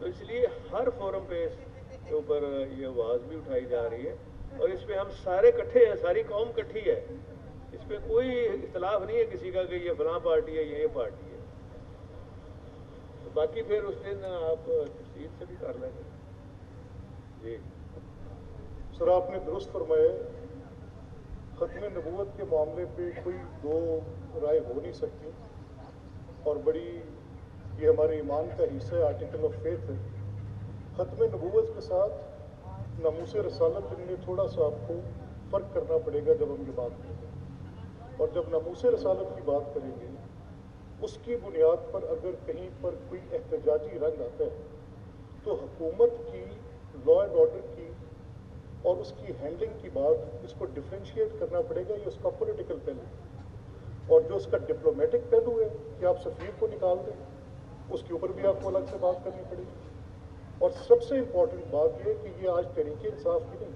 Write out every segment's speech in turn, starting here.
تو اس لیے ہر فورم پہ اس کے اوپر یہ آواز بھی اٹھائی جا رہی ہے اور اس پہ ہم سارے کٹھے ہیں, ساری قوم کٹھی ہے, اس پہ کوئی اختلاف نہیں ہے کسی کا کہ یہ فلاں پارٹی ہے یہ پارٹی ہے. تو باقی پھر اس دن آپ تفصیل سے بھی کر لیں گے. جی سر آپ نے درست فرمایا, ختم نبوت کے معاملے پہ کوئی دو رائے ہو نہیں سکتی اور بڑی یہ ہمارے ایمان کا حصہ ہے, آرٹیکل آف فیتھ ہے. ختم نبوت کے ساتھ ناموس رسالت میں تھوڑا سا آپ کو فرق کرنا پڑے گا جب ہم یہ بات کریں گے. اور جب ناموس رسالت کی بات کریں گے اس کی بنیاد پر اگر کہیں پر کوئی احتجاجی رنگ آتا ہے تو حکومت کی لا اینڈ آرڈر کی اور اس کی ہینڈلنگ کی بات, اس کو ڈفرینشیٹ کرنا پڑے گا. یہ اس کا پولیٹیکل پہلو اور جو اس کا ڈپلومیٹک پہلو ہے کہ آپ سفیر کو نکال دیں, اس کے اوپر بھی آپ کو الگ سے بات کرنی پڑے گی. اور سب سے امپورٹنٹ بات یہ کہ یہ آج تحریک انصاف کی نہیں,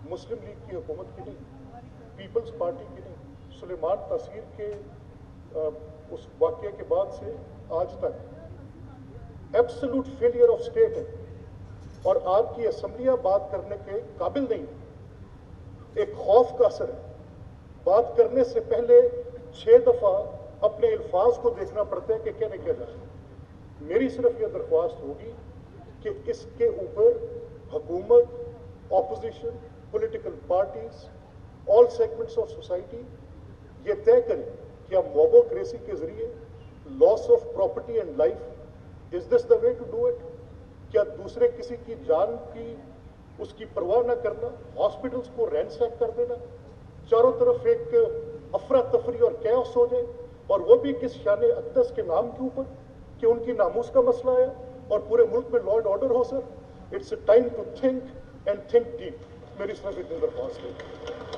مسلم لیگ کی حکومت کی نہیں, پیپلز پارٹی کی نہیں, سلیمان تاثیر کے اس واقعے کے بعد سے آج تک ایبسلوٹ فیلئر آف اسٹیٹ ہے اور آپ کی اسمبلیاں بات کرنے کے قابل نہیں. ایک خوف کا اثر ہے, بات کرنے سے پہلے 6 دفعہ اپنے الفاظ کو دیکھنا پڑتا ہے کہ کیا کیا جائے. میری صرف یہ درخواست ہوگی کہ اس کے اوپر حکومت, opposition, political parties, all segments of society یہ طے کریں کہ اب موبوکریسی کے ذریعے loss of property and life is this the way to do it. کیا دوسرے کسی کی جان کی اس کی پرواہ نہ کرنا, ہاسپٹلس کو رینسیک کر دینا, چاروں طرف ایک افراتفری اور کیوس ہو جائے, اور وہ بھی کس شان اقدس کے نام کے اوپر کہ ان کی ناموس کا مسئلہ ہے اور پورے ملک میں لا اینڈ آرڈر ہو. Sir it's a time to think and think deep. میری صرف اتنی درخواست ہے.